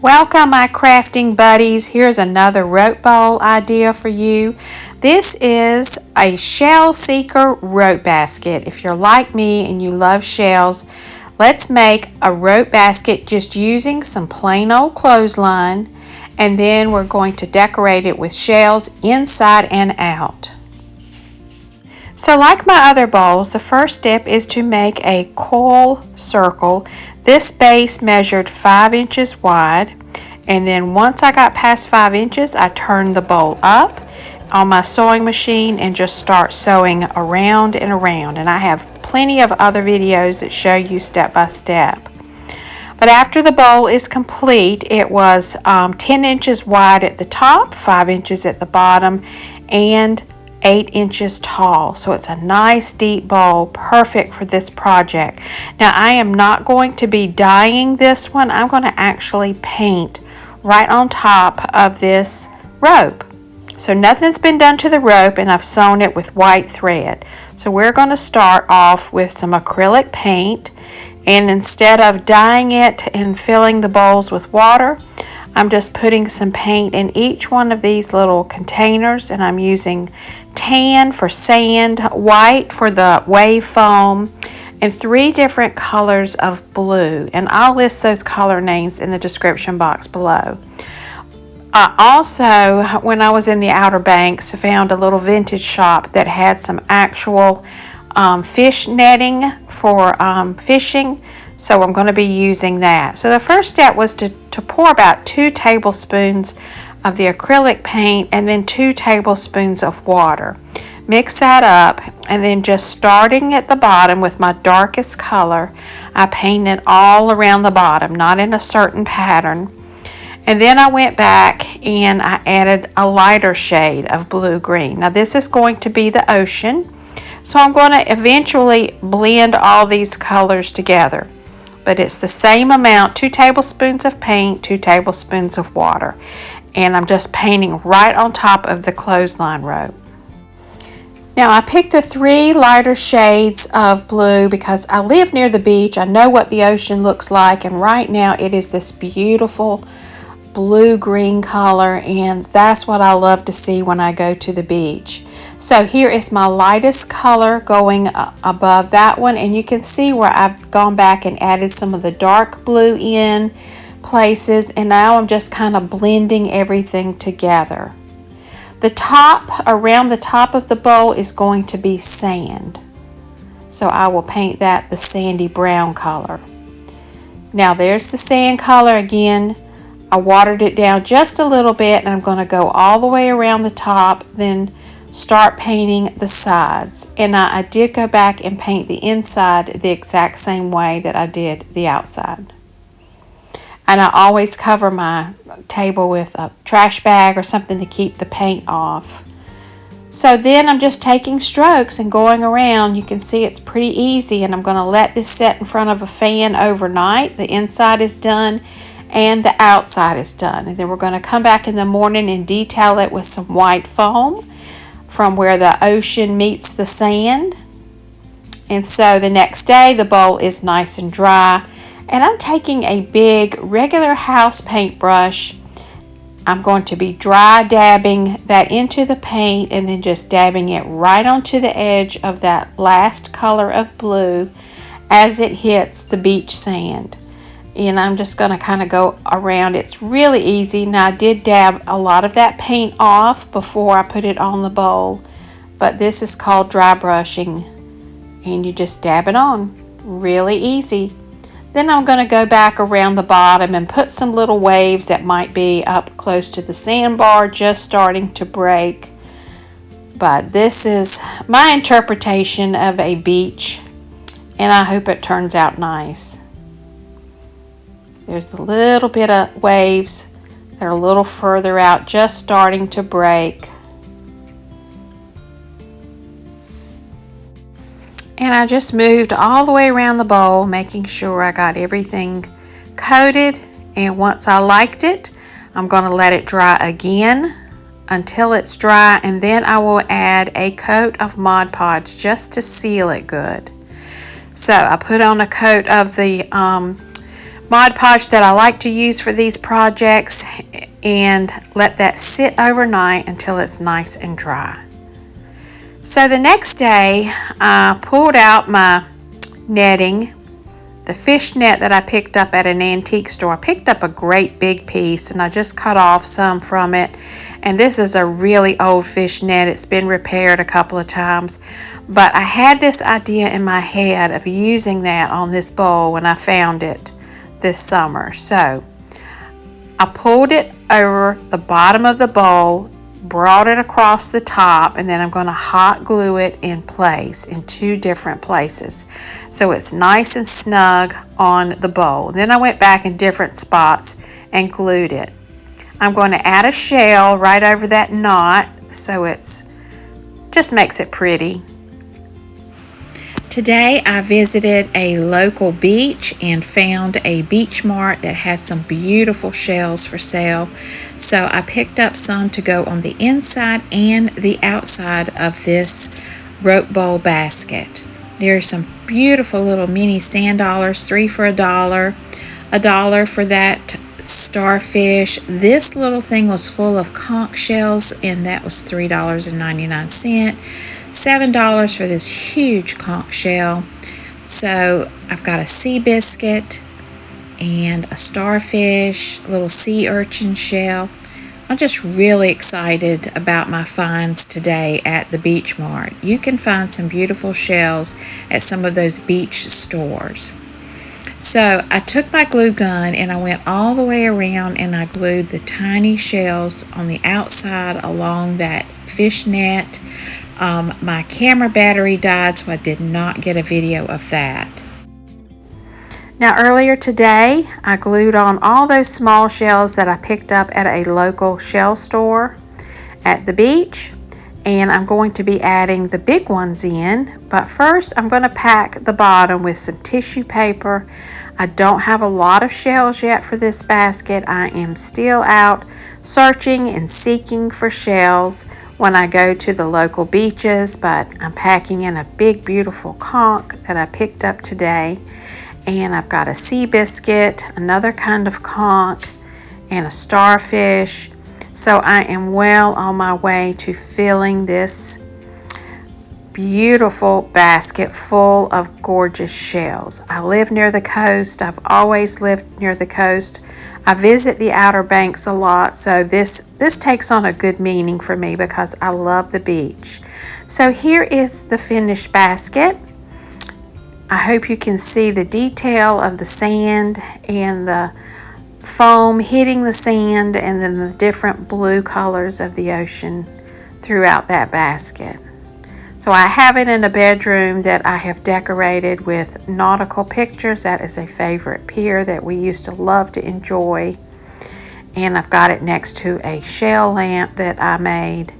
Welcome, my crafting buddies. Here's another rope bowl idea for you. This is a shell seeker rope basket. If you're like me and you love shells, let's make a rope basket just using some plain old clothesline, and then we're going to decorate it with shells inside and out. So like my other bowls, the first step is to make a coil circle. This base measured 5 inches wide, and then once I got past 5 inches, I turned the bowl up on my sewing machine and just start sewing around and around. And I have plenty of other videos that show you step by step. But after the bowl is complete, it was 10 inches wide at the top, 5 inches at the bottom, and 8 inches tall. So it's a nice deep bowl, perfect for this project. Now I am not going to be dyeing this one. I'm going to actually paint right on top of this rope. So nothing's been done to the rope, and I've sewn it with white thread. So we're going to start off with some acrylic paint, and instead of dyeing it and filling the bowls with water, I'm just putting some paint in each one of these little containers, and I'm using tan for sand, white for the wave foam, and 3 different colors of blue. And I'll list those color names in the description box below. I also, when I was in the Outer Banks, found a little vintage shop that had some actual fish netting for fishing. So I'm going to be using that. So the first step was to pour about 2 tablespoons of the acrylic paint and then 2 tablespoons of water. Mix that up, and then just starting at the bottom with my darkest color, I painted all around the bottom, not in a certain pattern. And then I went back and I added a lighter shade of blue-green. Now this is going to be the ocean, so I'm going to eventually blend all these colors together. But it's the same amount, 2 tablespoons of paint, 2 tablespoons of water. And I'm just painting right on top of the clothesline rope. Now I picked the 3 lighter shades of blue because I live near the beach. I know what the ocean looks like, and right now it is this beautiful blue-green color, and that's what I love to see when I go to the beach. So here is my lightest color going above that one, and you can see where I've gone back and added some of the dark blue in places, and now I'm just kind of blending everything together. The top, around the top of the bowl, is going to be sand. So I will paint that the sandy brown color. Now there's the sand color again. I watered it down just a little bit, and I'm going to go all the way around the top, then start painting the sides. And I did go back and paint the inside the exact same way that I did the outside. And I always cover my table with a trash bag or something to keep the paint off. So then I'm just taking strokes and going around. You can see it's pretty easy, and I'm going to let this set in front of a fan overnight. The inside is done and the outside is done. And then we're going to come back in the morning and detail it with some white foam from where the ocean meets the sand. And so the next day the bowl is nice and dry. And I'm taking a big regular house paintbrush. I'm going to be dry dabbing that into the paint and then just dabbing it right onto the edge of that last color of blue as it hits the beach sand. And I'm just going to kind of go around. It's really easy. Now I did dab a lot of that paint off before I put it on the bowl, but this is called dry brushing, and you just dab it on. Really easy. Then I'm going to go back around the bottom and put some little waves that might be up close to the sandbar, just starting to break. But this is my interpretation of a beach, and I hope it turns out nice. There's a little bit of waves that are a little further out, just starting to break. And I just moved all the way around the bowl, making sure I got everything coated. And once I liked it, I'm going to let it dry again until it's dry. And then I will add a coat of Mod Podge just to seal it good. So I put on a coat of the Mod Podge that I like to use for these projects, and let that sit overnight until it's nice and dry. So the next day I pulled out my netting, the fish net that I picked up at an antique store. I picked up a great big piece and I just cut off some from it. And this is a really old fish net. It's been repaired a couple of times. But I had this idea in my head of using that on this bowl when I found it this summer. So I pulled it over the bottom of the bowl, brought it across the top, and then I'm going to hot glue it in place in 2 different places so it's nice and snug on the bowl. Then I went back in different spots and glued it. I'm going to add a shell right over that knot so it's just makes it pretty. Today I visited a local beach and found a beach mart that had some beautiful shells for sale. So I picked up some to go on the inside and the outside of this rope bowl basket. There's some beautiful little mini sand dollars, 3 for $1, $1 for that starfish. This little thing was full of conch shells and that was $3.99. $7 for this huge conch shell. So I've got a sea biscuit and a starfish, a little sea urchin shell. I'm just really excited about my finds today at the Beach Mart. You can find some beautiful shells at some of those beach stores. So I took my glue gun and I went all the way around and I glued the tiny shells on the outside along that fish net. My camera battery died, so I did not get a video of that. Now earlier today, I glued on all those small shells that I picked up at a local shell store at the beach. And I'm going to be adding the big ones in. But first, I'm going to pack the bottom with some tissue paper. I don't have a lot of shells yet for this basket. I am still out searching and seeking for shells when I go to the local beaches, but I'm packing in a big beautiful conch that I picked up today, and I've got a sea biscuit, another kind of conch, and a starfish. So I am well on my way to filling this beautiful basket full of gorgeous shells. I live near the coast. I've always lived near the coast. I visit the Outer Banks a lot, so this takes on a good meaning for me because I love the beach. So here is the finished basket. I hope you can see the detail of the sand and the foam hitting the sand and then the different blue colors of the ocean throughout that basket. So I have it in a bedroom that I have decorated with nautical pictures. That is a favorite pier that we used to love to enjoy. And I've got it next to a shell lamp that I made.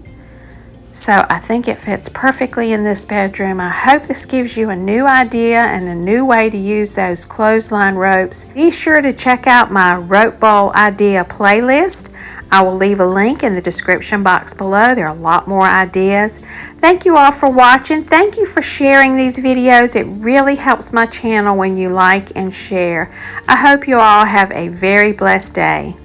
So I think it fits perfectly in this bedroom. I hope this gives you a new idea and a new way to use those clothesline ropes. Be sure to check out my rope bowl idea playlist. I will leave a link in the description box below. There are a lot more ideas. Thank you all for watching. Thank you for sharing these videos. It really helps my channel when you like and share. I hope you all have a very blessed day.